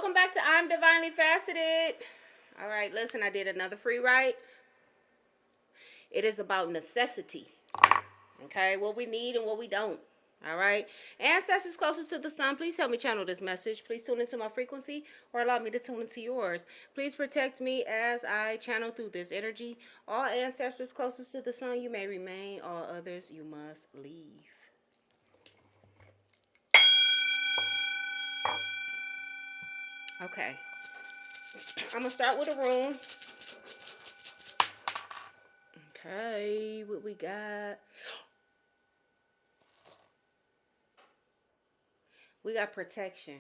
Welcome back to I'm Divinely Faceted. All right, listen, I did another free write. It is about necessity. Okay, what we need and what we don't. All right, ancestors closest to the sun, please help me channel this message. Please tune into my frequency or allow me to tune into yours. Please protect me as I channel through this energy. All ancestors closest to the sun, you may remain. All others, you must leave. Okay, I'm gonna start with a room. Okay, what we got? We got protection.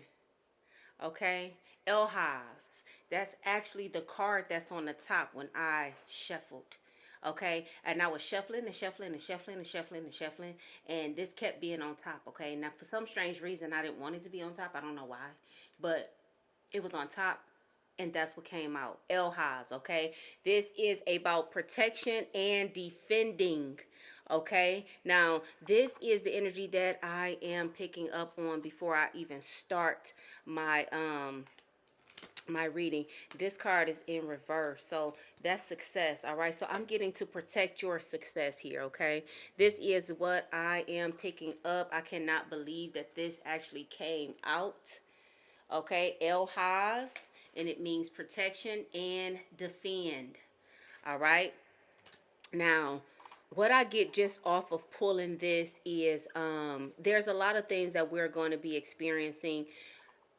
Okay, Elhaz. That's actually the card that's on the top when I shuffled. Okay, and I was shuffling and shuffling and shuffling and shuffling and shuffling, and this kept being on top. Okay, now for some strange reason, I didn't want it to be on top. I don't know why, but it was on top, and that's what came out. Elhaz. Okay, this is about protection and defending. Okay, now this is the energy that I am picking up on before I even start my my reading. This card is in reverse, so that's success. All right, so I'm getting to protect your success here. Okay, this is what I am picking up. I cannot believe that this actually came out. Okay, Elhaz, and it means protection and defend. All right, now what I get just off of pulling this is there's a lot of things that we're going to be experiencing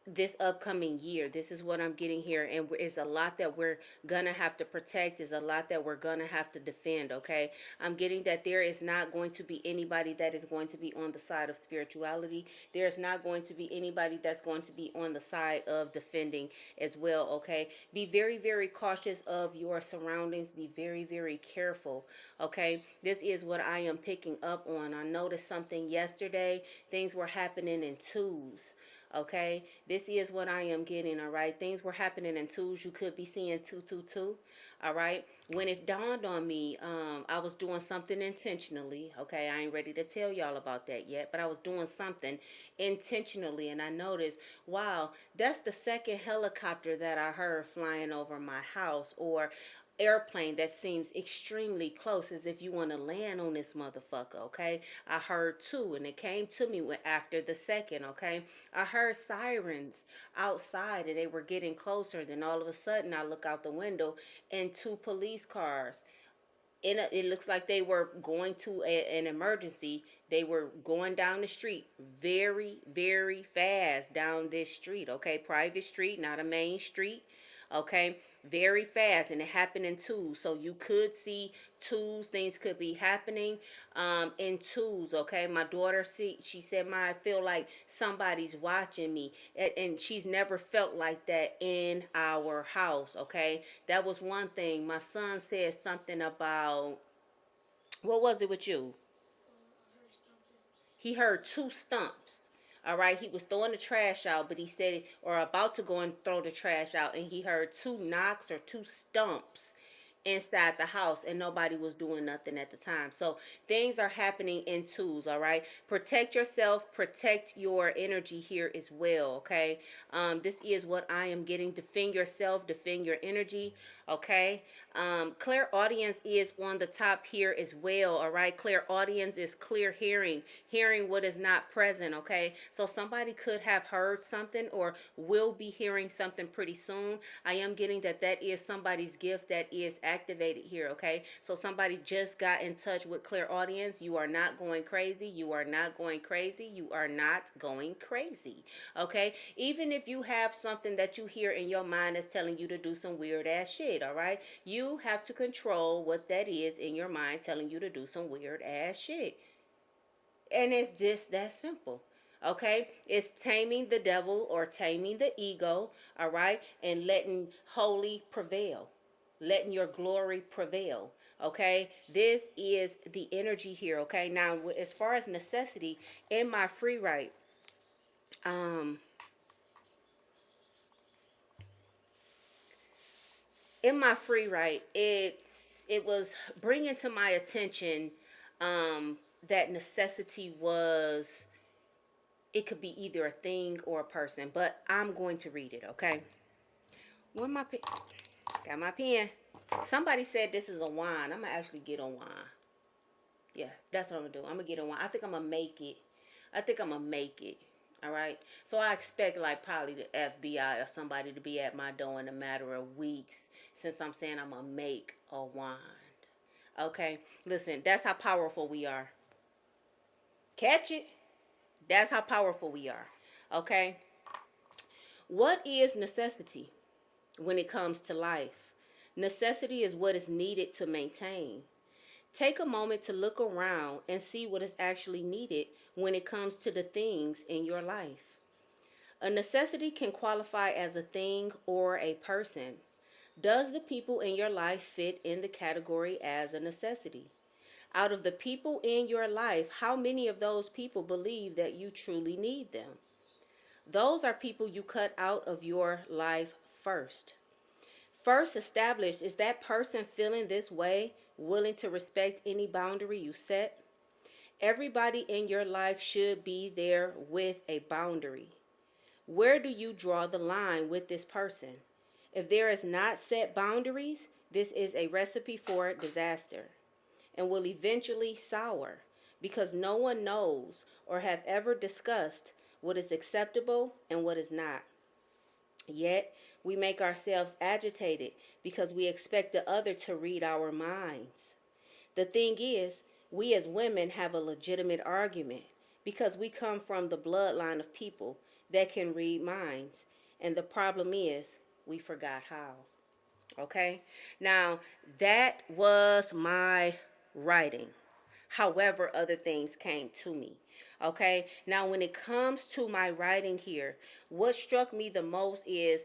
this upcoming year. This is what I'm getting here, and it's a lot that we're gonna have to protect. Is a lot that we're gonna have to defend. Okay, I'm getting that there is not going to be anybody that is going to be on the side of spirituality. There's not going to be anybody that's going to be on the side of defending as well. Okay, be very, very cautious of your surroundings. Be very, very careful. Okay, this is what I am picking up on. I noticed something yesterday. Things were happening in twos. Okay, this is what I am getting. All right, things were happening in twos. You could be seeing 222. All right, when it dawned on me, I was doing something intentionally. Okay, I ain't ready to tell y'all about that yet, but I was doing something intentionally, and I noticed, wow, that's the second helicopter that I heard flying over my house, or airplane that seems extremely close, as if you want to land on this motherfucker. Okay, I heard two, and it came to me after the second. Okay, I heard sirens outside, and they were getting closer. Then all of a sudden I look out the window, and two police cars, it looks like they were going to an emergency. They were going down the street very, very fast down this street. Okay, private street, not a main street. Okay, very fast, and it happened in twos. So you could see twos. Things could be happening in twos. Okay, my daughter, she said, "Ma, I feel like somebody's watching me," and she's never felt like that in our house. Okay, that was one thing. My son said something about, what was it with you? He heard two stumps. All right, he was throwing the trash out, but he said, or about to go and throw the trash out, and he heard two knocks or two stumps inside the house, and nobody was doing nothing at the time. So things are happening in twos. All right, protect yourself, protect your energy here as well. Okay, this is what I am getting. Defend yourself, defend your energy. Okay, clairaudience is on the top here as well. All right, clairaudience is clear hearing, hearing what is not present. Okay, so somebody could have heard something or will be hearing something pretty soon. I am getting that that is somebody's gift that is activated here. Okay, so somebody just got in touch with clairaudience. You are not going crazy. You are not going crazy. You are not going crazy. Okay, even if you have something that you hear in your mind that's telling you to do some weird ass shit. All right, you have to control what that is in your mind telling you to do some weird ass shit. And it's just that simple. Okay, it's taming the devil or taming the ego. All right, and letting holy prevail, letting your glory prevail. Okay, this is the energy here. Okay, now as far as necessity, in my free write, um in my free write, it was bringing to my attention that necessity was It could be either a thing or a person, but I'm going to read it, okay? Where my pen? Got my pen. Somebody said this is a wine. I'm gonna actually get on wine. Yeah, that's what I'm gonna do. I'm gonna get on wine. I think I'm gonna make it. I think I'm gonna make it. All right. So I expect like probably the FBI or somebody to be at my door in a matter of weeks, since I'm saying I'm gonna make a wine. Okay. Listen, that's how powerful we are. Catch it. That's how powerful we are. Okay. What is necessity when it comes to life? Necessity is what is needed to maintain. Take a moment to look around and see what is actually needed when it comes to the things in your life. A necessity can qualify as a thing or a person. Does the people in your life fit in the category as a necessity? Out of the people in your life, how many of those people believe that you truly need them? Those are people you cut out of your life first. First established, is that person feeling this way, willing to respect any boundary you set? Everybody in your life should be there with a boundary. Where do you draw the line with this person? If there is not set boundaries, this is a recipe for disaster and will eventually sour because no one knows or have ever discussed what is acceptable and what is not. Yet, we make ourselves agitated because we expect the other to read our minds. The thing is, we as women have a legitimate argument because we come from the bloodline of people that can read minds. And the problem is, we forgot how. Okay? Now, that was my writing. However, other things came to me. Okay? Now, when it comes to my writing here, what struck me the most is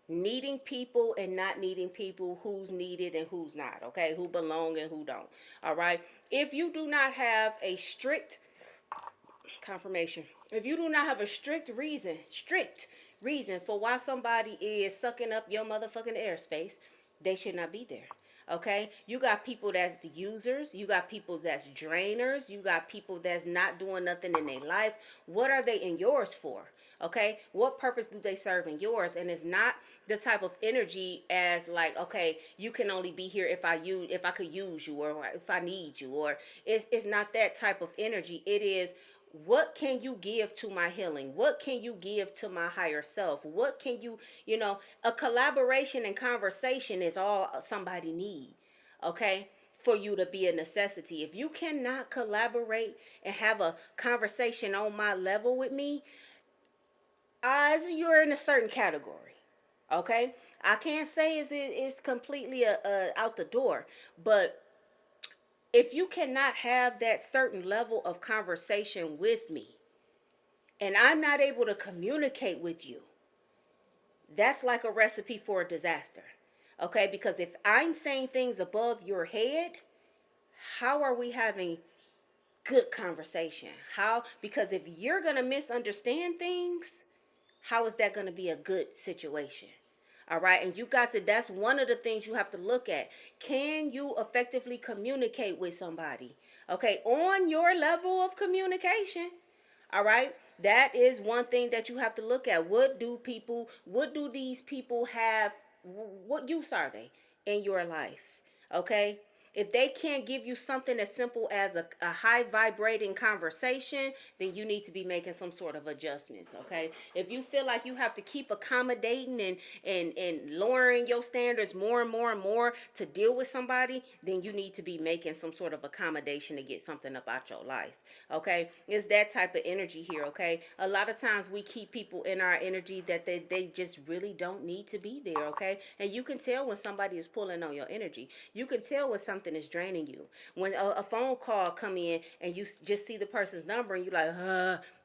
needing people and not needing people, who's needed and who's not, okay? Who belong and who don't. All right? If you do not have a strict confirmation, if you do not have a strict reason for why somebody is sucking up your motherfucking airspace, they should not be there. Okay, you got people that's users, you got people that's drainers, you got people that's not doing nothing in their life. What are they in yours for? Okay, what purpose do they serve in yours? And it's not the type of energy as like, okay, you can only be here if I could use you, or if I need you, or it's not that type of energy. It is, what can you give to my healing? What can you give to my higher self? What can you, a collaboration and conversation is all somebody need, okay? For you to be a necessity. If you cannot collaborate and have a conversation on my level with me, as you're in a certain category, okay? I can't say it's completely out the door, but if you cannot have that certain level of conversation with me and I'm not able to communicate with you, that's like a recipe for a disaster. Okay? Because if I'm saying things above your head, how are we having good conversation? How? Because if you're going to misunderstand things, how is that going to be a good situation? All right. And you got to, that's one of the things you have to look at. Can you effectively communicate with somebody? Okay. On your level of communication. All right. That is one thing that you have to look at. What do these people have? What use are they in your life? Okay. If they can't give you something as simple as a high vibrating conversation, then you need to be making some sort of adjustments, okay? If you feel like you have to keep accommodating and lowering your standards more and more and more to deal with somebody, then you need to be making some sort of accommodation to get something up out your life, okay? It's that type of energy here, okay? A lot of times we keep people in our energy that they just really don't need to be there, okay? And you can tell when somebody is pulling on your energy. You can tell when something is draining you. When a phone call come in and you just see the person's number and you're like,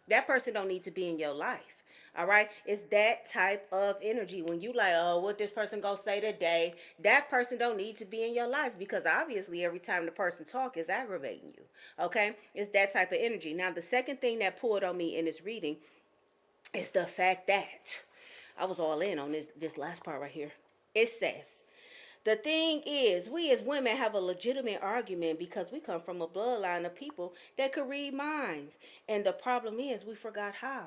that person don't need to be in your life. All right, it's that type of energy. When you like, oh, what this person gonna say today? That person don't need to be in your life, because obviously every time the person talk is aggravating you. Okay, it's that type of energy. Now, the second thing that pulled on me in this reading is the fact that I was all in on this last part right here. It says, The thing is, we as women have a legitimate argument because we come from a bloodline of people that could read minds. And the problem is, we forgot how.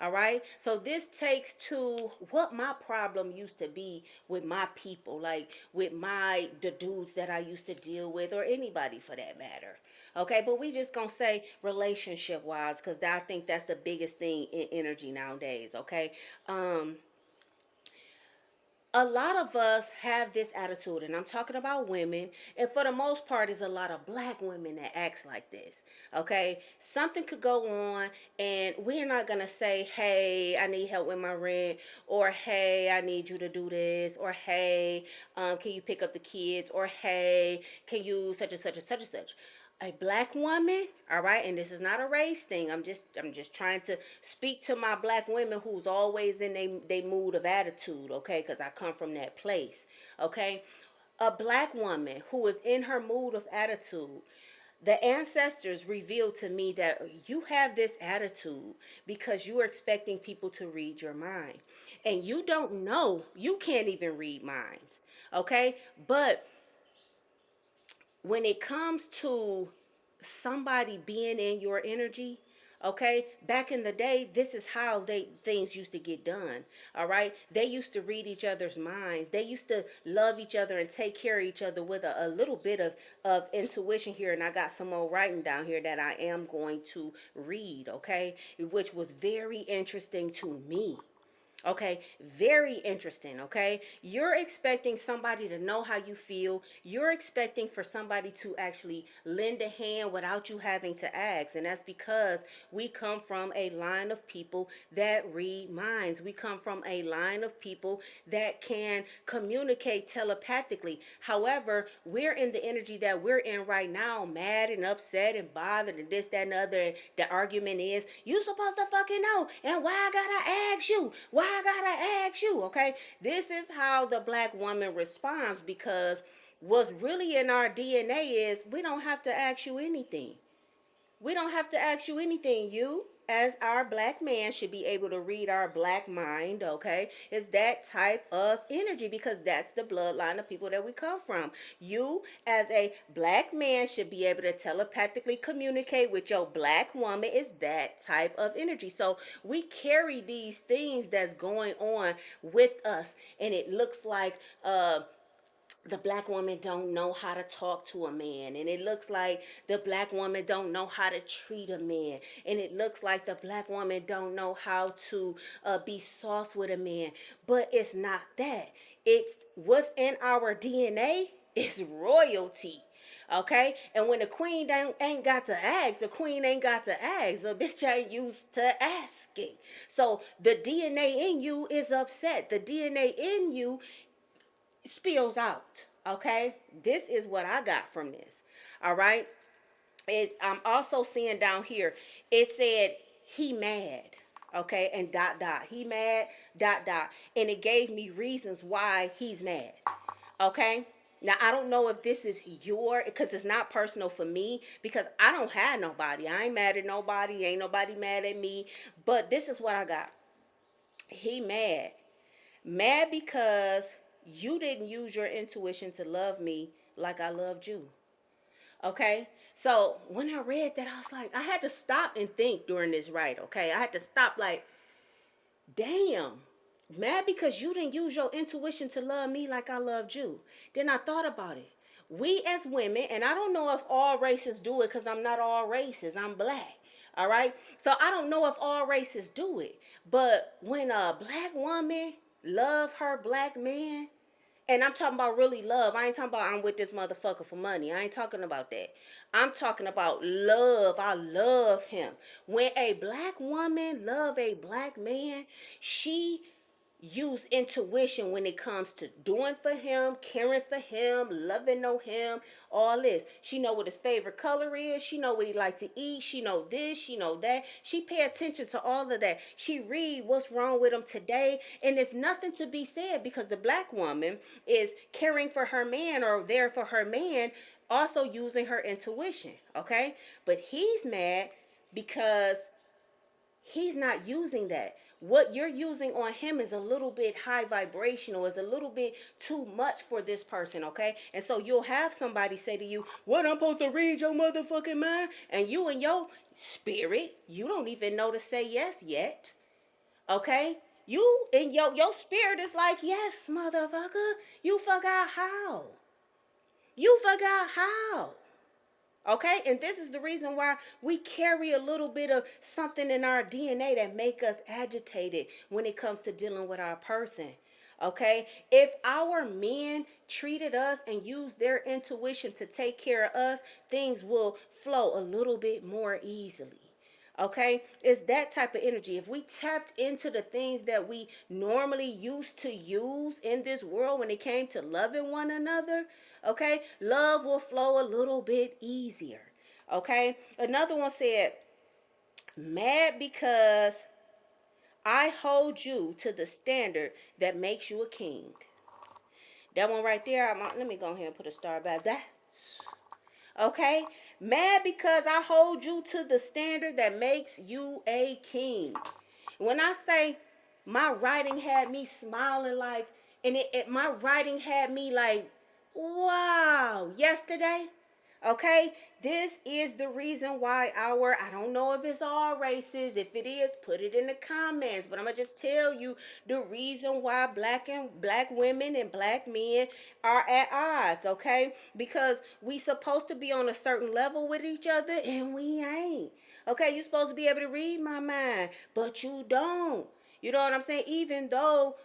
All right. So this takes to what my problem used to be with my people, like with the dudes that I used to deal with, or anybody for that matter. Okay, but we just gonna say relationship wise, because I think that's the biggest thing in energy nowadays. Okay. A lot of us have this attitude, and I'm talking about women, and for the most part is a lot of black women that acts like this. Okay, something could go on and we're not gonna say, hey, I need help with my rent, or hey, I need you to do this, or hey, can you pick up the kids, or hey, can you such and such and such and such. A black woman, all right, and this is not a race thing. I'm just trying to speak to my black women who's always in they mood of attitude, okay? Because I come from that place, okay? A black woman who is in her mood of attitude, the ancestors revealed to me that you have this attitude because you're expecting people to read your mind, and you don't know, you can't even read minds, okay? But when it comes to somebody being in your energy, okay, back in the day, this is how things used to get done. All right, they used to read each other's minds, they used to love each other and take care of each other with a little bit of intuition here. And I got some more writing down here that I am going to read, okay, which was very interesting to me. Okay, very interesting. Okay, you're expecting somebody to know how you feel. You're expecting for somebody to actually lend a hand without you having to ask. And that's because we come from a line of people that read minds. We come from a line of people that can communicate telepathically. However, we're in the energy that we're in right now, mad and upset and bothered and this, that, and the other. And the argument is, you supposed to fucking know. And why I gotta ask you? Why I gotta ask you? Okay, this is how the black woman responds, because what's really in our DNA is we don't have to ask you anything. We don't have to ask you anything. You, as our black man, should be able to read our black mind, okay? It's that type of energy because that's the bloodline of people that we come from. You, as a black man, should be able to telepathically communicate with your black woman. Is that type of energy. So we carry these things that's going on with us, and it looks like the black woman don't know how to talk to a man, and it looks like the black woman don't know how to treat a man, and it looks like the black woman don't know how to be soft with a man. But it's not that. It's what's in our DNA is royalty. Okay, and when the queen ain't got to ask, the queen ain't got to ask. The bitch ain't used to asking. So the DNA in you is upset. The DNA in you spills out. Okay, this is what I got from this. All right, it's I'm also seeing down here, it said he mad. Okay, and dot dot, he mad, dot dot, and it gave me reasons why he's mad. Okay, now I don't know if this is your, because it's not personal for me, because I don't have nobody, I ain't mad at nobody, ain't nobody mad at me. But this is what I got. He mad because you didn't use your intuition to love me like I loved you. Okay? So when I read that, I was like, I had to stop and think during this right, okay? I had to stop, like, damn. Mad because you didn't use your intuition to love me like I loved you. Then I thought about it. We as women, and I don't know if all races do it because I'm not all races, I'm black. All right? So I don't know if all races do it. But when a black woman love her black man, and I'm talking about really love. I ain't talking about I'm with this motherfucker for money. I ain't talking about that. I'm talking about love. I love him. When a black woman love a black man, she use intuition when it comes to doing for him, caring for him, loving on him, all this. She know what his favorite color is. She know what he like to eat. She know this. She know that. She pay attention to all of that. She read what's wrong with him today, and there's nothing to be said because the black woman is caring for her man or there for her man, also using her intuition. Okay, but he's mad because he's not using that. what you're using on him is a little bit high vibrational, is a little bit too much for this person, okay? And so you'll have somebody say to you, what, I'm supposed to read your motherfucking mind? And you and your spirit, you don't even know to say yes yet, okay? You and your spirit is like, yes, motherfucker, you forgot how. You forgot how. Okay, and this is the reason why we carry a little bit of something in our DNA that make us agitated when it comes to dealing with our person. Okay, if our men treated us and used their intuition to take care of us, things will flow a little bit more easily. Okay, it's that type of energy. If we tapped into the things that we normally used to use in this world when it came to loving one another, okay, love will flow a little bit easier. Okay, another one said, mad because I hold you to the standard that makes you a king. That one right there, let me go ahead and put a star by that. Okay, mad because I hold you to the standard that makes you a king. When I say my writing had me smiling, like, and my writing had me like, wow, yesterday. Okay, this is the reason why I don't know if it's all races. If it is, put it in the comments. But I'm gonna just tell you the reason why black women and black men are at odds. Okay, because we supposed to be on a certain level with each other, and we ain't. Okay, you're supposed to be able to read my mind, but you don't. You know what I'm saying? Even though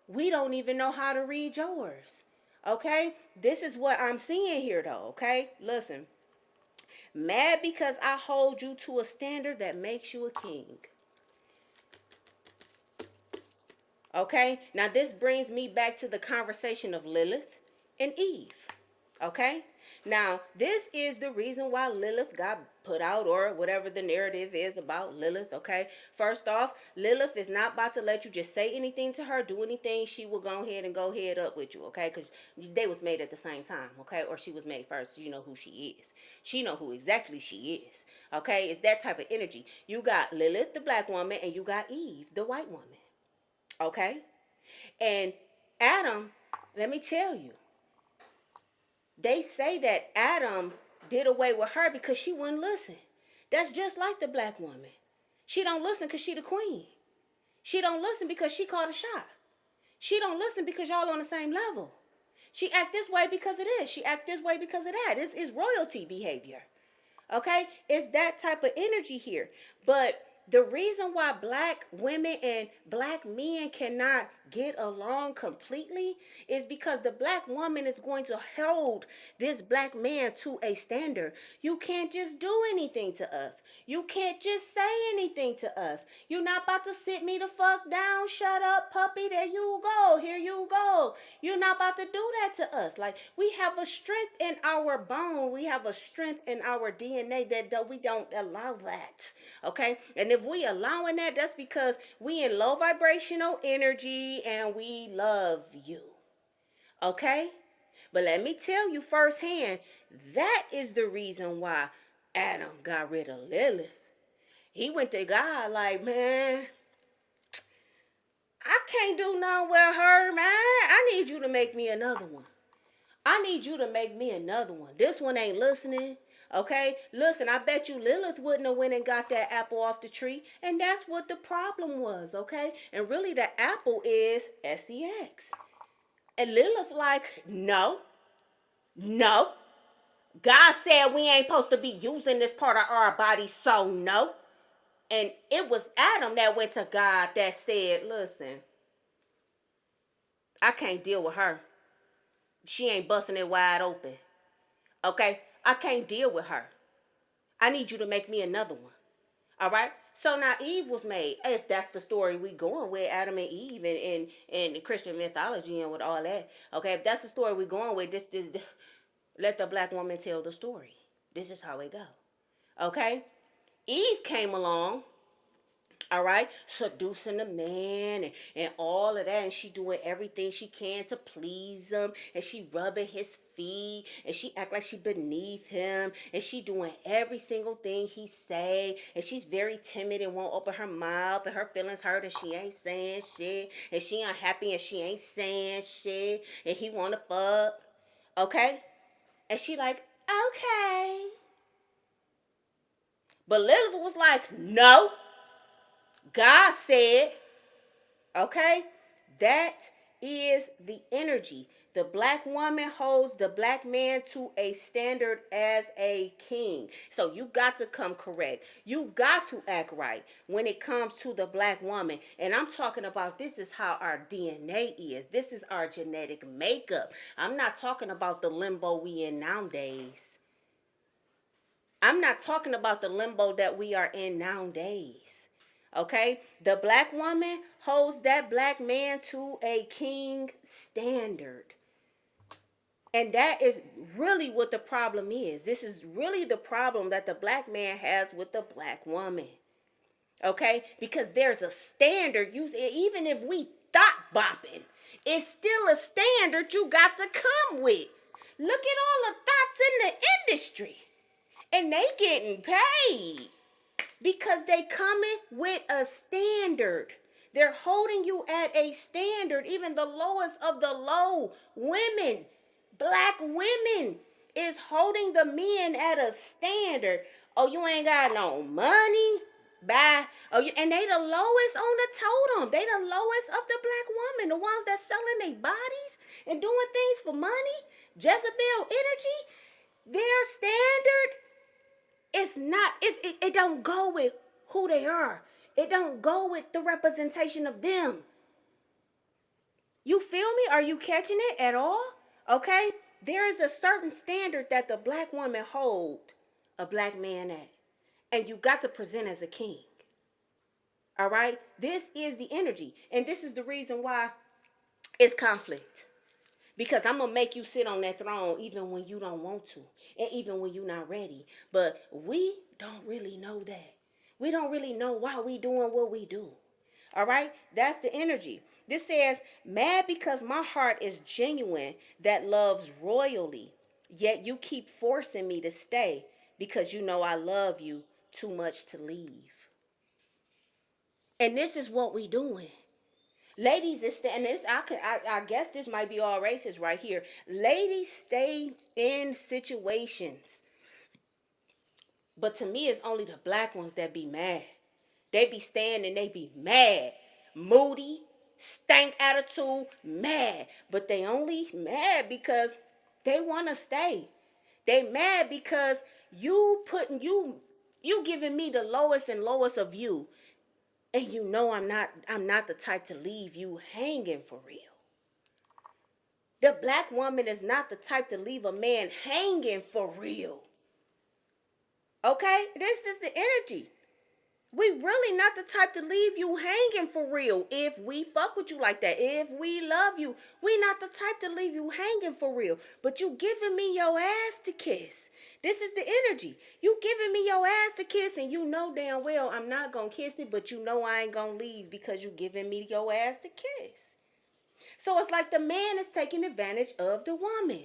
we don't even know how to read yours. Okay? This is what I'm seeing here, though. Okay? Listen. Mad because I hold you to a standard that makes you a king. Okay? Now, this brings me back to the conversation of Lilith and Eve. Okay? Now, this is the reason why Lilith got put out, or whatever the narrative is about Lilith, okay? First off, Lilith is not about to let you just say anything to her, do anything. She will go ahead and go head up with you, okay? Because they was made at the same time, okay? Or she was made first, so you know who she is. She know who exactly she is, okay? It's that type of energy. You got Lilith, the black woman, and you got Eve, the white woman, okay? And Adam, let me tell you, they say that Adam did away with her because she wouldn't listen. That's just like the black woman. She don't listen because she the queen. She don't listen because she called a shot. She don't listen because y'all on the same level. She act this way because it is. She act this way because of that. This is royalty behavior. Okay? It's that type of energy here. But the reason why black women and black men cannot get along completely is because the black woman is going to hold this black man to a standard. You can't just do anything to us. You can't just say anything to us. You're not about to sit me the fuck down. Shut up, puppy. There you go. Here you go. You're not about to do that to us. Like, we have a strength in our bone. We have a strength in our DNA that we don't allow that. Okay? And if we allowing that, that's because we in low vibrational energy and we love you. Okay? But let me tell you firsthand, that is the reason why Adam got rid of Lilith. He went to God like, man, I can't do nothing with her, man. I need you to make me another one. I need you to make me another one. This one ain't listening. Okay, listen, I bet you Lilith wouldn't have went and got that apple off the tree. And that's what the problem was, okay? And really the apple is sex. And Lilith like, no, no. God said we ain't supposed to be using this part of our body, so no. And it was Adam that went to God that said, listen, I can't deal with her. She ain't busting it wide open. Okay? I can't deal with her. I need you to make me another one. All right? So now Eve was made. If that's the story we going with, Adam and Eve and Christian mythology and with all that. Okay? If that's the story we going with, this let the black woman tell the story. This is how it go. Okay? Eve came along. All right, seducing the man and all of that, and she doing everything she can to please him, and she rubbing his feet, and she act like she beneath him, and she doing every single thing he say, and she's very timid and won't open her mouth, and her feelings hurt, and she ain't saying shit, and she unhappy and she ain't saying shit, and he wanna fuck, okay, and she like, okay, but Lilith was like, no, God said. Okay? That is the energy. The black woman holds the black man to a standard as a king. So you got to come correct. You got to act right when it comes to the black woman. And I'm talking about this is how our DNA is. This is our genetic makeup. I'm not talking about the limbo we in nowadays. I'm not talking about the limbo that we are in nowadays. Okay? The black woman holds that black man to a king standard. And that is really what the problem is. This is really the problem that the black man has with the black woman. Okay? Because there's a standard. Even if we thought bopping, it's still a standard you got to come with. Look at all the thoughts in the industry. And they getting paid because they coming with a standard. They're holding you at a standard. Even the lowest of the low women, black women, is holding the men at a standard. Oh, you ain't got no money? Bye. Oh, and they the lowest on the totem. They the lowest of the black woman. The ones that selling their bodies and doing things for money. Jezebel energy. Their standard, it don't go with who they are. It don't go with the representation of them. You feel me? Are you catching it at all? Okay? There is a certain standard that the black woman hold a black man at. And you got to present as a king. All right? This is the energy. And this is the reason why it's conflict. Because I'm going to make you sit on that throne even when you don't want to. And even when you're not ready. But we don't really know that. We don't really know why we doing what we do. All right? That's the energy. This says, mad because my heart is genuine that loves royally. Yet you keep forcing me to stay because you know I love you too much to leave. And this is what we doing. Ladies, and this I guess this might be all racist right here. Ladies stay in situations, but to me, it's only the black ones that be mad. They be staying and they be mad, moody, stank attitude, mad. But they only mad because they want to stay. They mad because you giving me the lowest and lowest of you. And you know I'm not the type to leave you hanging for real. The black woman is not the type to leave a man hanging for real. Okay? This is the energy. We really not the type to leave you hanging for real. If we fuck with you like that, if we love you, we not the type to leave you hanging for real. But you giving me your ass to kiss. This is the energy. You giving me your ass to kiss and you know damn well I'm not going to kiss it, but you know I ain't going to leave because you giving me your ass to kiss. So it's like the man is taking advantage of the woman.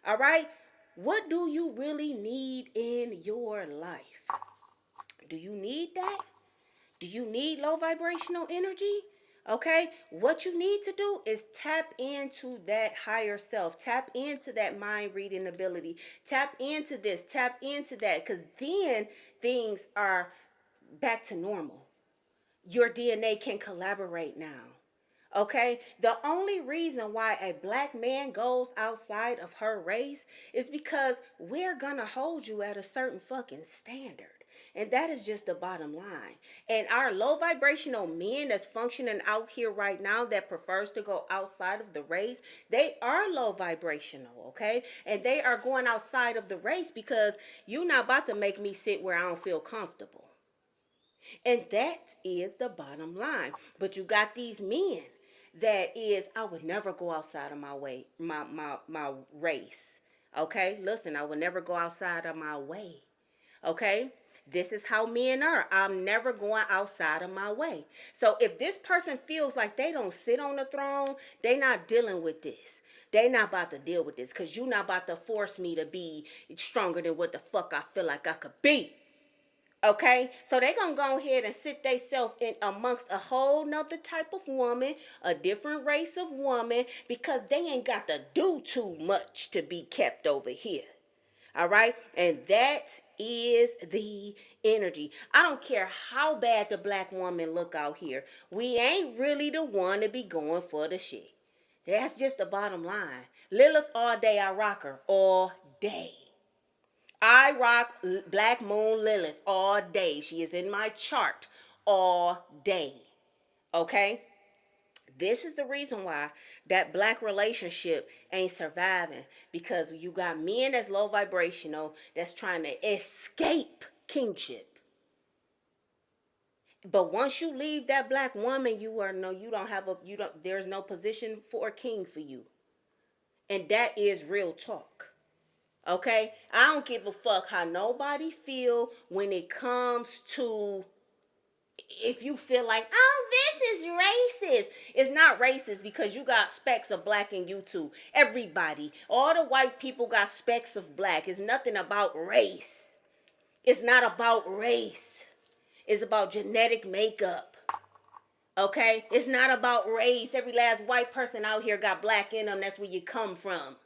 All right? What do you really need in your life? Do you need that? Do you need low vibrational energy? Okay, what you need to do is tap into that higher self, tap into that mind reading ability, tap into this, tap into that, because then things are back to normal. Your DNA can collaborate now. Okay, the only reason why a black man goes outside of her race is because we're gonna hold you at a certain fucking standard. And that is just the bottom line. And our low vibrational men that's functioning out here right now that prefers to go outside of the race, they are low vibrational, okay? And they are going outside of the race because you're not about to make me sit where I don't feel comfortable. And that is the bottom line. But you got these men that is, I would never go outside of my way, my race. Okay? Listen, I would never go outside of my way. Okay? This is how men are. I'm never going outside of my way. So if this person feels like they don't sit on the throne, they not dealing with this. They not about to deal with this because you not about to force me to be stronger than what the fuck I feel like I could be. Okay, so they gonna go ahead and sit themselves in amongst a whole nother type of woman, a different race of woman, because they ain't got to do too much to be kept over here. All right, and that is the energy. I don't care how bad the black woman look out here. We ain't really the one to be going for the shit. That's just the bottom line. Lilith all day, I rock her all day. I rock Black Moon Lilith all day. She is in my chart all day. Okay? This is the reason why that black relationship ain't surviving. Because you got men that's low vibrational that's trying to escape kingship. But once you leave that black woman, there's no position for a king for you. And that is real talk. Okay, I don't give a fuck how nobody feel when it comes to, if you feel like, oh, this is racist. It's not racist because you got specks of black in you too. Everybody, all the white people got specks of black. It's nothing about race. It's not about race. It's about genetic makeup. Okay, it's not about race. Every last white person out here got black in them. That's where you come from.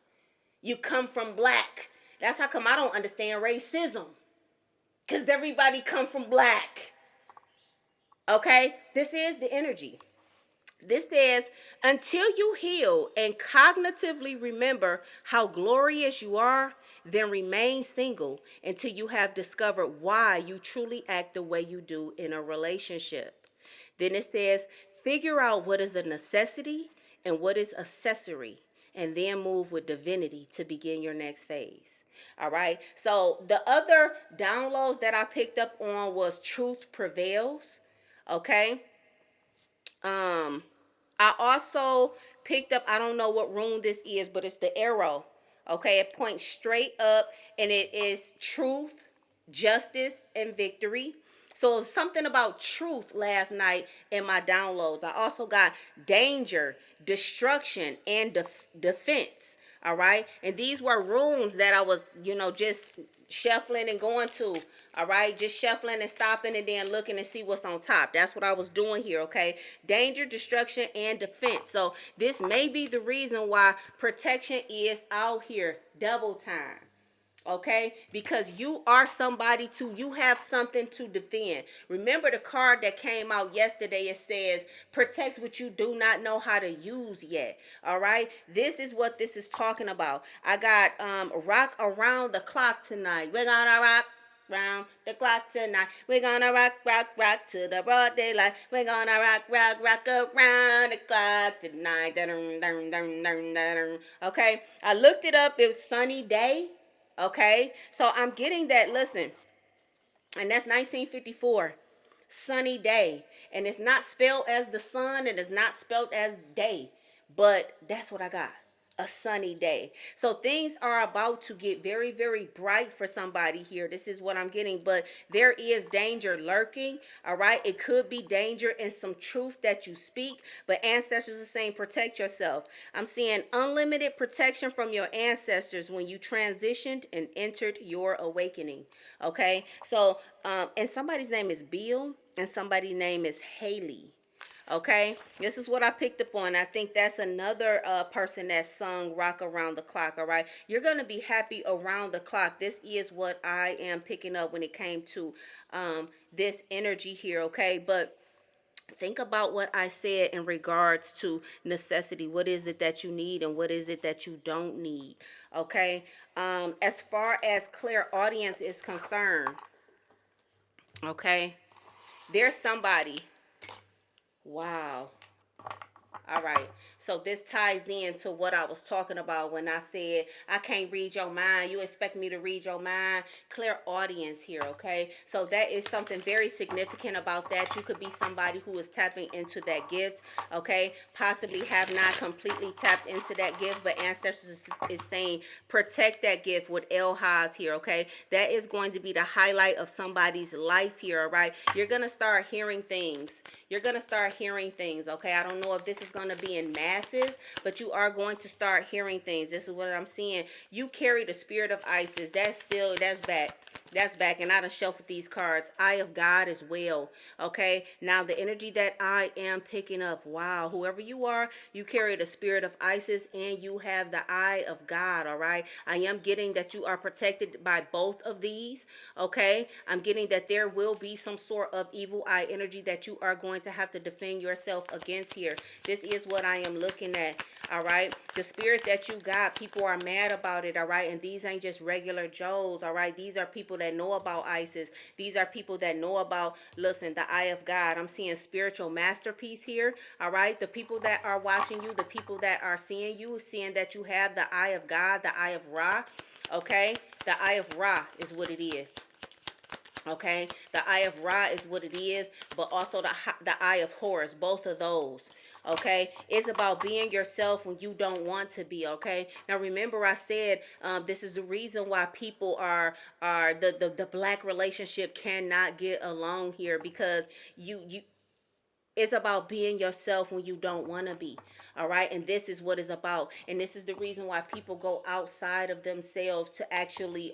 You come from black. That's how come I don't understand racism. Because everybody come from black. Okay? This is the energy. This says, until you heal and cognitively remember how glorious you are, then remain single until you have discovered why you truly act the way you do in a relationship. Then it says, figure out what is a necessity and what is accessory, and then move with divinity to begin your next phase. All right. So the other downloads that I picked up on was truth prevails. Okay. I also picked up, I don't know what rune this is, but it's the arrow. Okay, it points straight up and it is truth, justice, and victory. So it's something about truth last night in my downloads. I also got danger, destruction, and defense. All right. And these were runes that I was, just shuffling and going to. All right. Just shuffling and stopping and then looking and see what's on top. That's what I was doing here. Okay. Danger, destruction, and defense. So this may be the reason why protection is out here double time. Okay, because you are somebody you have something to defend. Remember the card that came out yesterday, it says protect what you do not know how to use yet. All right, this is what this is talking about. I got rock around the clock tonight. We're gonna rock round the clock tonight. We're gonna rock, rock, rock to the broad daylight. We're gonna rock, rock, rock around the clock tonight. Okay, I looked it up. It was sunny day. Okay, so I'm getting that. Listen, and that's 1954, sunny day, and it's not spelled as the sun, and it's not spelled as day, but that's what I got. A sunny day. So things are about to get very, very bright for somebody here. This is what I'm getting, but there is danger lurking. All right, it could be danger in some truth that you speak, but ancestors are saying protect yourself. I'm seeing unlimited protection from your ancestors when you transitioned and entered your awakening. Okay, so and somebody's name is Bill and somebody's name is Haley. Okay, this is what I picked up on. I think that's another person that sung Rock Around the Clock. All right, you're going to be happy around the clock. This is what I am picking up when it came to this energy here. Okay, but think about what I said in regards to necessity. What is it that you need and what is it that you don't need? Okay, as far as clairaudience is concerned, okay, there's somebody. Wow. All right. So this ties into what I was talking about when I said I can't read your mind. You expect me to read your mind? Clairaudience here, okay? So that is something very significant about that. You could be somebody who is tapping into that gift, okay? Possibly have not completely tapped into that gift, but ancestors is saying protect that gift with El Haz here, okay? That is going to be the highlight of somebody's life here, all right? You're going to start hearing things. You're going to start hearing things, okay? I don't know if this is going to be in masses, but you are going to start hearing things. This is what I'm seeing. You carry the spirit of Isis. That's back. That's back. And I done shuffled these cards. Eye of God as well, okay? Now, the energy that I am picking up, wow, whoever you are, you carry the spirit of Isis and you have the eye of God, all right? I am getting that you are protected by both of these, okay? I'm getting that there will be some sort of evil eye energy that you are going to have to defend yourself against here. This is what I am looking at, all right? The spirit that you got, people are mad about it, all right? And these ain't just regular Joes, all right? These are people that know about Isis. These are people that know about, listen, the eye of God. I'm seeing spiritual masterpiece here, all right? The people that are watching you, the people that are seeing you, seeing that you have the eye of God, the eye of Ra, okay? The eye of Ra is what it is. Okay, the eye of Ra is what it is, but also the eye of Horus, both of those. Okay, it's about being yourself when you don't want to be. Okay, now remember I said this is the reason why people are the black relationship cannot get along here, because you it's about being yourself when you don't want to be. All right, and this is what it's about, and this is the reason why people go outside of themselves to actually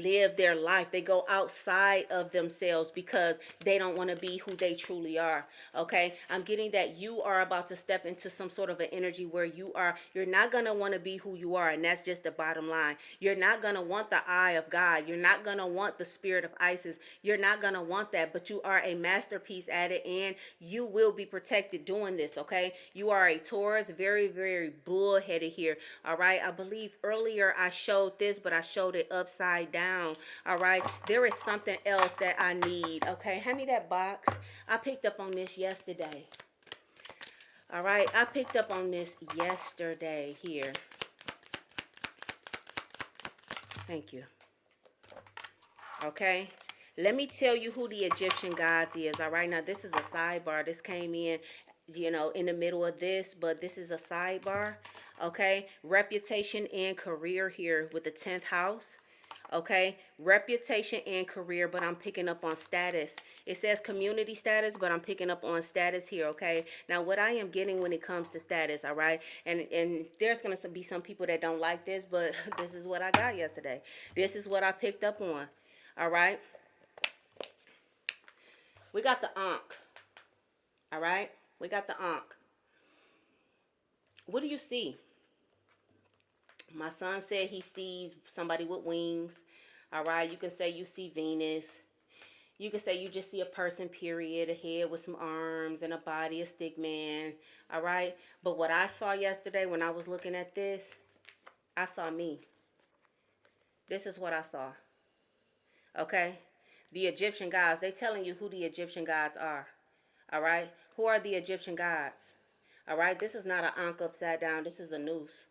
live their life. They go outside of themselves because they don't want to be who they truly are. Okay, I'm getting that you are about to step into some sort of an energy where you're not going to want to be who you are, and that's just the bottom line. You're not going to want the eye of God. You're not going to want the spirit of Isis. You're not going to want that, but you are a masterpiece at it, and you will be protected doing this. Okay, you are a Taurus, very, very bullheaded here. All right, I believe earlier I showed this, but I showed it upside down. All right, there is something else that I need. Okay, hand me that box. I picked up on this yesterday. All right, I picked up on this yesterday here. Thank you. Okay, let me tell you who the Egyptian gods is. All right, now this is a sidebar. This came in, in the middle of this, but this is a sidebar. Okay, reputation and career here with the 10th house. Okay, reputation and career, but I'm picking up on status. It says community status, but I'm picking up on status here. Okay, now what I am getting when it comes to status, all right, and there's gonna be some people that don't like this, but this is what I got yesterday. This is what I picked up on. All right, we got the Ankh. All right, we got the Ankh. What do you see? My son said he sees somebody with wings. All right, you can say you see Venus. You can say you just see a person, period, a head with some arms and a body, a stick man. All right, but what I saw yesterday when I was looking at this, I saw me. This is what I saw. Okay, the Egyptian gods. They telling you who the Egyptian gods are. All right, who are the Egyptian gods? All right, this is not an ankh upside down. This is a noose.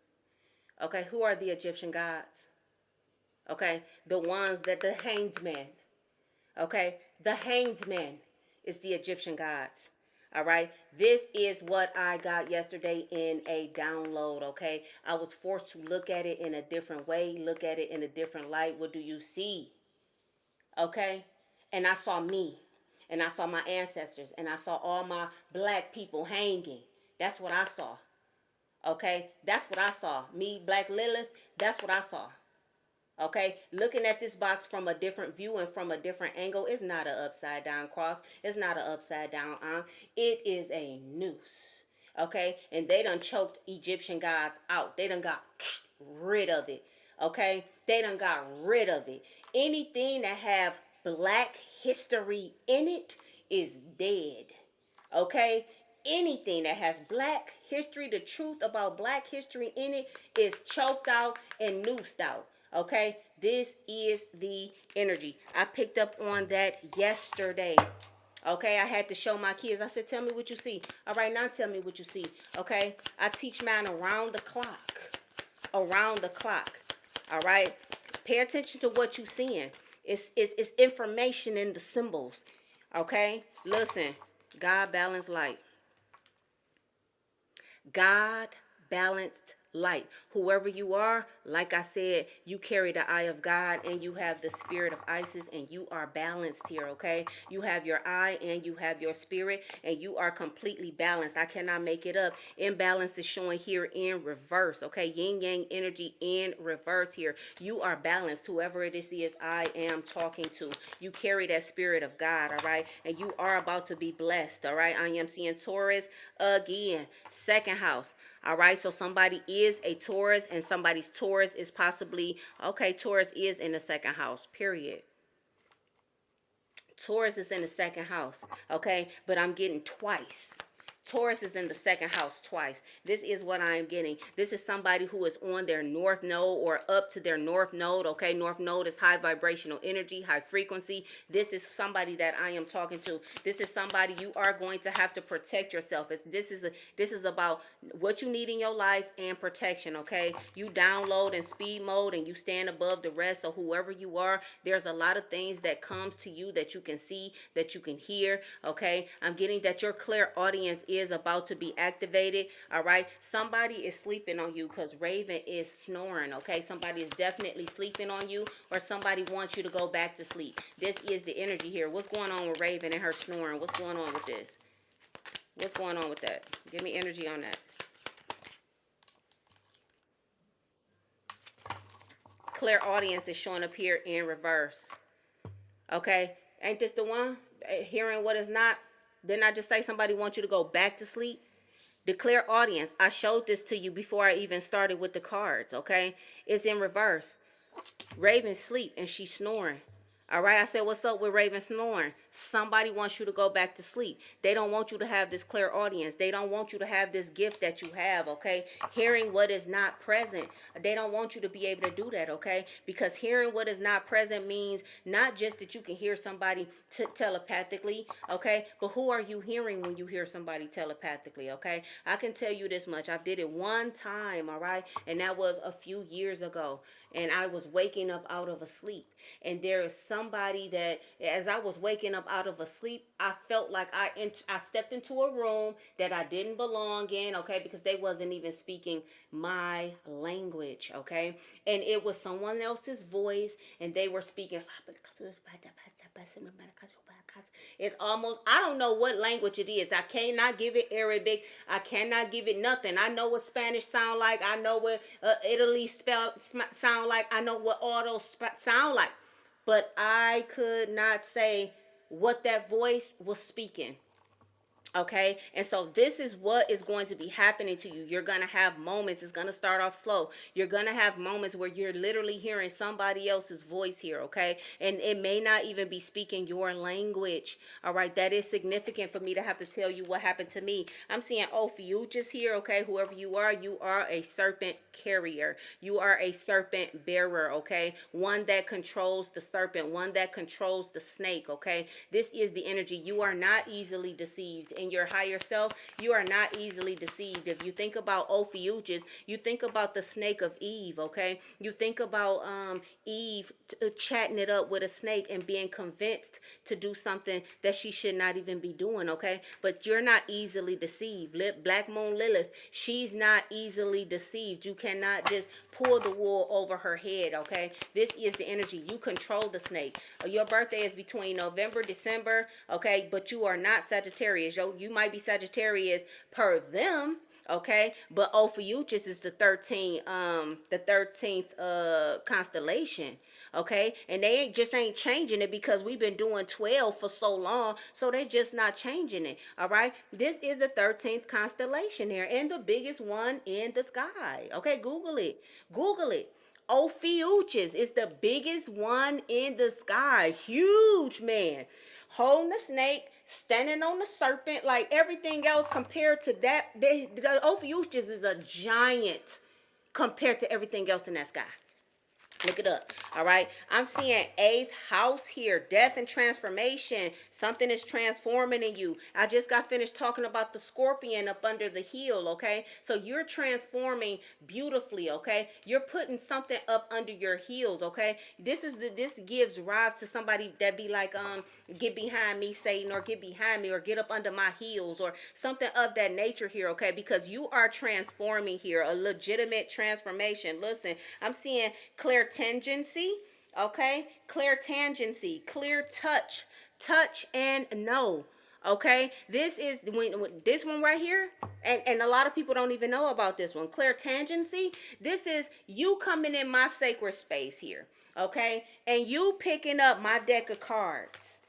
Okay, who are the Egyptian gods? Okay, the ones that the hanged man. Okay, the hanged man is the Egyptian gods. All right, this is what I got yesterday in a download. Okay, I was forced to look at it in a different way, look at it in a different light. What do you see? Okay, and I saw me, and I saw my ancestors, and I saw all my black people hanging. That's what I saw. Okay, that's what I saw. Me, Black Lilith, that's what I saw. Okay, looking at this box from a different view and from a different angle, it's not an upside down cross. It's not an upside down arm. It is a noose. Okay, and they done choked Egyptian gods out. They done got rid of it. Okay, they done got rid of it. Anything that have black history in it is dead. Okay, anything that has black history, the truth about black history in it, is choked out and noosed out. Okay, this is the energy. I picked up on that yesterday. Okay, I had to show my kids. I said, tell me what you see. All right, now tell me what you see. Okay, I teach mine around the clock. Around the clock. All right, pay attention to what you're seeing. It's information in the symbols. Okay, listen. God balanced light. God balanced light. Whoever you are, like I said, you carry the eye of God and you have the spirit of Isis, and you are balanced here, okay? You have your eye and you have your spirit, and you are completely balanced. I cannot make it up. Imbalance is showing here in reverse, okay? Yin yang energy in reverse here. You are balanced. Whoever it is I am talking to, you carry that spirit of God, all right? And you are about to be blessed, all right? I am seeing Taurus again, second house. All right, so somebody is a Taurus, and somebody's Taurus is possibly, okay, Taurus is in the second house, period. Taurus is in the second house, okay, but I'm getting twice. Taurus is in the second house twice. This is what I am getting. This is somebody who is on their north node or up to their north node. Okay, north node is high vibrational energy, high frequency. This is somebody that I am talking to. This is somebody you are going to have to protect yourself. This is about what you need in your life and protection. Okay, you download in speed mode and you stand above the rest. So whoever you are, there's a lot of things that comes to you that you can see, that you can hear. Okay, I'm getting that your clairaudience is about to be activated. All right, somebody is sleeping on you because Raven is snoring. Okay, somebody is definitely sleeping on you, or somebody wants you to go back to sleep. This is the energy here. What's going on with Raven and her snoring? What's going on with this? What's going on with that? Give me energy on that. Clairaudience is showing up here in reverse. Okay, ain't this the one? Hearing what is not. Didn't I just say somebody wants you to go back to sleep? The clairaudience, I showed this to you before I even started with the cards, okay? It's in reverse. Raven sleep and she's snoring. All right, I said, what's up with Raven snoring? Somebody wants you to go back to sleep. They don't want you to have this clairaudience. They don't want you to have this gift that you have, okay? Hearing what is not present. They don't want you to be able to do that, okay? Because hearing what is not present means not just that you can hear somebody telepathically, okay? But who are you hearing when you hear somebody telepathically, okay? I can tell you this much. I did it one time, all right? And that was a few years ago. And I was waking up out of a sleep. And there is somebody that, as I was waking up out of a sleep, I felt like I stepped into a room that I didn't belong in, okay, because they wasn't even speaking my language, okay, and it was someone else's voice, and they were speaking. It's almost, I don't know what language it is. I cannot give it Arabic. I cannot give it nothing. I know what Spanish sound like. I know what Italy sound like. I know what all those sound like. But I could not say what that voice was speaking. Okay, and so this is what is going to be happening to you. You're going to have moments. It's going to start off slow. You're going to have moments where you're literally hearing somebody else's voice here, okay? And it may not even be speaking your language. All right, that is significant for me to have to tell you what happened to me. I'm seeing Ophiuchus here, okay? Whoever you are a serpent carrier. You are a serpent bearer, okay? One that controls the serpent, one that controls the snake, okay? This is the energy. You are not easily deceived. In your higher self, you are not easily deceived. If you think about Ophiuchus, you think about the snake of Eve, okay? You think about Eve chatting it up with a snake and being convinced to do something that she should not even be doing, okay? But you're not easily deceived. Black Moon Lilith, she's not easily deceived. You cannot just pull the wool over her head, okay? This is the energy. You control the snake. Your birthday is between November, December, okay? But you are not Sagittarius. You might be Sagittarius per them, okay? But Ophiuchus is the 13th constellation. Okay, and they ain't changing it because we've been doing 12 for so long, so they just not changing it. All right, this is the 13th constellation here, and the biggest one in the sky. Okay, Google it. Ophiuchus is the biggest one in the sky. Huge, man, holding the snake, standing on the serpent, like everything else compared to that. The Ophiuchus is a giant compared to everything else in that sky. Look it up. All right. I'm seeing eighth house here. Death and transformation. Something is transforming in you. I just got finished talking about the scorpion up under the heel. Okay. So you're transforming beautifully. Okay. You're putting something up under your heels. Okay. This gives rise to somebody that be like, get behind me, Satan, or get behind me, or get up under my heels, or something of that nature here. Okay. Because you are transforming here. A legitimate transformation. Listen, I'm seeing clairtangency, okay? Clairtangency, clear touch and know. Okay, this is when this one right here, and a lot of people don't even know about this one. Clairtangency. This is you coming in my sacred space here, okay, and you picking up my deck of cards.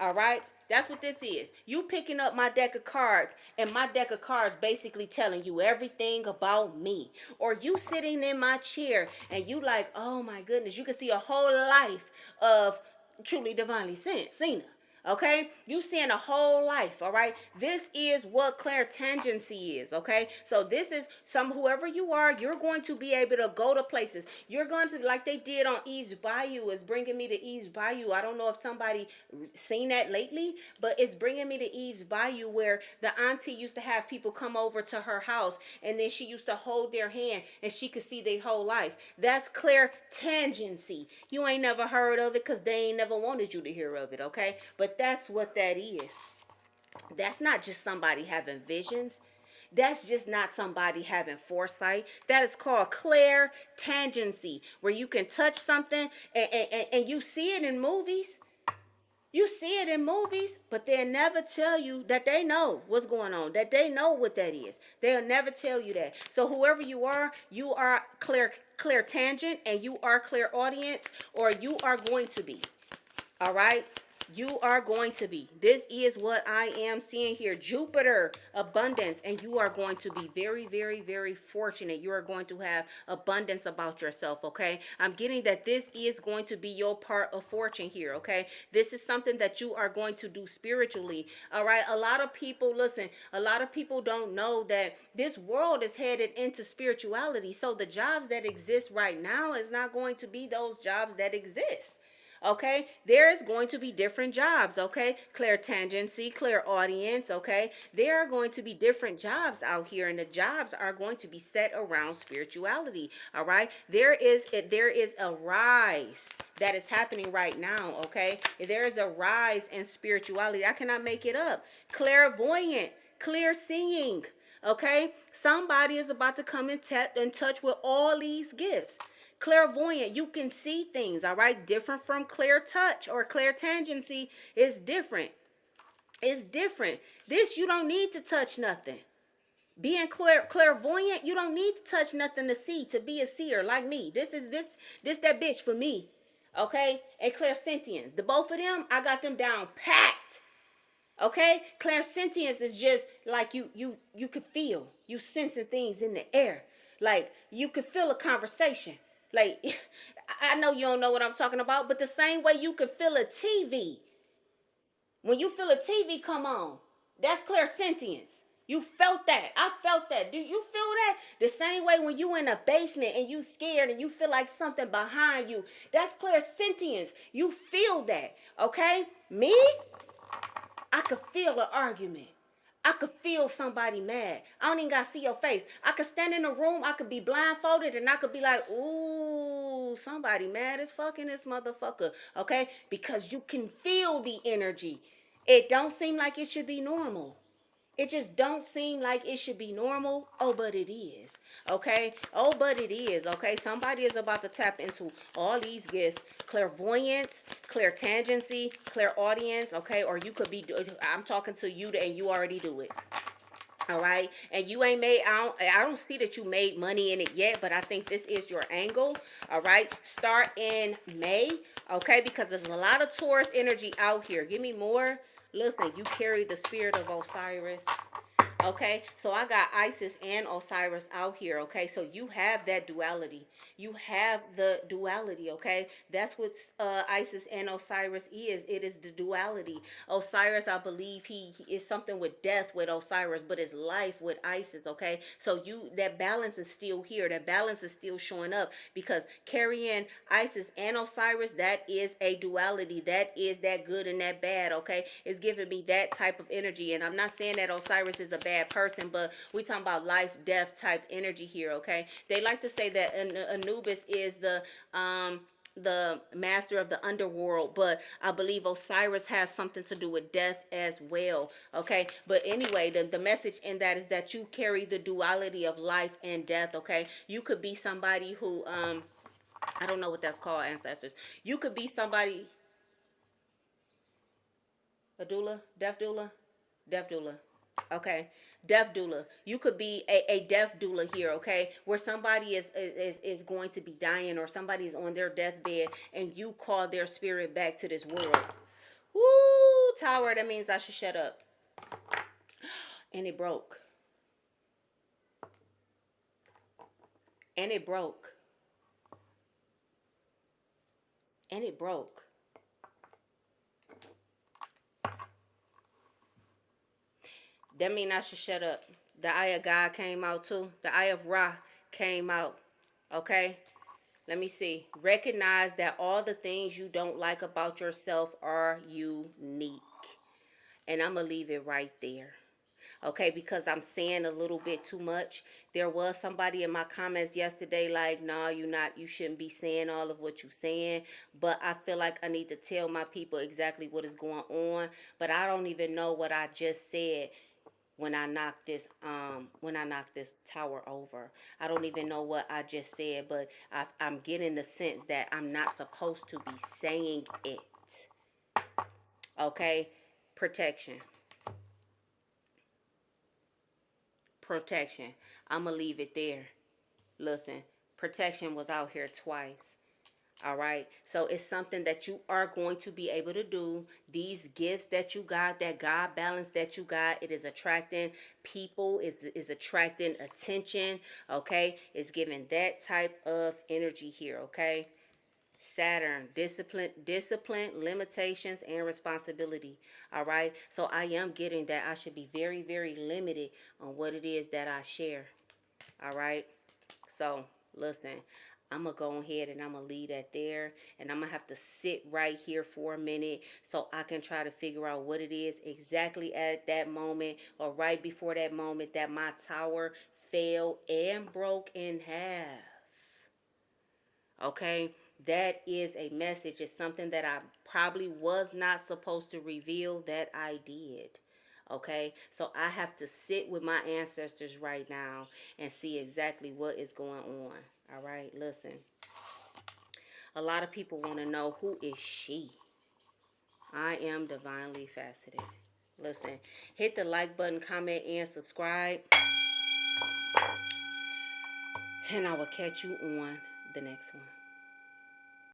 All right, that's what this is. You picking up my deck of cards, and my deck of cards basically telling you everything about me. Or you sitting in my chair, and you like, oh my goodness, you can see a whole life of truly divinely sent, Cena. Okay, you seeing a whole life. All right, this is what clairtangency is. Okay, so this is whoever you are, you're going to be able to go to places. You're going to, like they did on Eve's Bayou, is bringing me to Eve's Bayou. I don't know if somebody seen that lately, but it's bringing me to Eve's Bayou, where the auntie used to have people come over to her house, and then she used to hold their hand, and she could see their whole life. That's clairtangency. You ain't never heard of it because they ain't never wanted you to hear of it. Okay, but that's what that is. That's not just somebody having visions. That's just not somebody having foresight. That is called clairtangency, where you can touch something, and you see it in movies. You see it in movies, but they'll never tell you that they know what's going on, that they know what that is. They'll never tell you that. So whoever you are clairtangent, and you are clairaudience, or you are going to be. All right, you are going to be. This is what I am seeing here. Jupiter, abundance, and you are going to be very, very, very fortunate. You are going to have abundance about yourself. Okay, I'm getting that this is going to be your part of fortune here. Okay, this is something that you are going to do spiritually. All right, a lot of people, listen, a lot of people don't know that this world is headed into spirituality. So the jobs that exist right now is not going to be those jobs that exist. Okay, there's going to be different jobs. Okay, clairtangency, clairaudience. Okay, there are going to be different jobs out here, and the jobs are going to be set around spirituality. All right, there is a rise that is happening right now. Okay, there is a rise in spirituality. I cannot make it up. Clairvoyant, clear seeing. Okay, somebody is about to come in touch with all these gifts. Clairvoyant, you can see things. All right, different from clear touch or clairtangency. Is different. It's different. This, you don't need to touch nothing. Being clairvoyant, you don't need to touch nothing to see, to be a seer like me. This that bitch for me. Okay, and clairsentience, the both of them, I got them down packed. Okay, clairsentience is just like you could feel, you sensing things in the air, like you could feel a conversation. Like, I know you don't know what I'm talking about, but the same way you can feel a TV. When you feel a TV come on, that's clairsentience. You felt that. I felt that. Do you feel that? The same way when you in a basement and you scared and you feel like something behind you. That's clairsentience. You feel that. Okay? Me? I could feel an argument. I could feel somebody mad. I don't even got to see your face. I could stand in a room. I could be blindfolded and I could be like, ooh, somebody mad as fucking this motherfucker. Okay? Because you can feel the energy. It don't seem like it should be normal. It just don't seem like it should be normal. Oh, but it is. Okay? Oh, but it is. Okay? Somebody is about to tap into all these gifts. Clairvoyance, clairtangency, clairaudience. Okay? Or you could be, I'm talking to you and you already do it. All right, and you ain't made, I don't see that you made money in it yet, but I think this is your angle. All right, start in May. Okay, because there's a lot of Taurus energy out here. Give me more. Listen, you carry the spirit of Osiris. Okay, so I got Isis and Osiris out here. Okay, so you have that duality. You have the duality. Okay, that's what Isis and Osiris is. It is the duality. Osiris, I believe he is something with death with Osiris, but it's life with Isis. Okay, so you, that balance is still here. That balance is still showing up because carrying Isis and Osiris, that is a duality. That is that good and that bad. Okay, it's giving me that type of energy, and I'm not saying that Osiris is a bad person, but we talking about life death type energy here. Okay, they like to say that Anubis is the master of the underworld, but I believe Osiris has something to do with death as well. Okay, but anyway, the message in that is that you carry the duality of life and death. Okay, you could be somebody who I don't know what that's called, ancestors. You could be somebody, a doula, death doula, death doula. Okay, death doula. You could be a death doula here. Okay, where somebody is going to be dying, or somebody's on their deathbed, and you call their spirit back to this world. Woo, tower. That means I should shut up. And it broke. And it broke. And it broke. That means I should shut up. The eye of God came out too. The eye of Ra came out. Okay. Let me see. Recognize that all the things you don't like about yourself are unique. And I'm going to leave it right there. Okay, because I'm saying a little bit too much. There was somebody in my comments yesterday like, no, you shouldn't be saying all of what you're saying. But I feel like I need to tell my people exactly what is going on. But I don't even know what I just said when I knock this tower over. I don't even know what I just said, but I'm getting the sense that I'm not supposed to be saying it. Okay, protection. Protection. I'm gonna leave it there. Listen, protection was out here twice. All right. So it's something that you are going to be able to do. These gifts that you got, that God balance that you got, it is attracting people, is attracting attention. Okay. It's giving that type of energy here. Okay. Saturn, discipline, limitations, and responsibility. All right. So I am getting that I should be very, very limited on what it is that I share. All right. So listen, I'm going to go ahead and I'm going to leave that there. And I'm going to have to sit right here for a minute so I can try to figure out what it is exactly at that moment or right before that moment that my tower fell and broke in half. Okay, that is a message. It's something that I probably was not supposed to reveal that I did. Okay, so I have to sit with my ancestors right now and see exactly what is going on. All right, listen. A lot of people want to know, who is she? I am divinely faceted. Listen, hit the like button, comment, and subscribe. And I will catch you on the next one.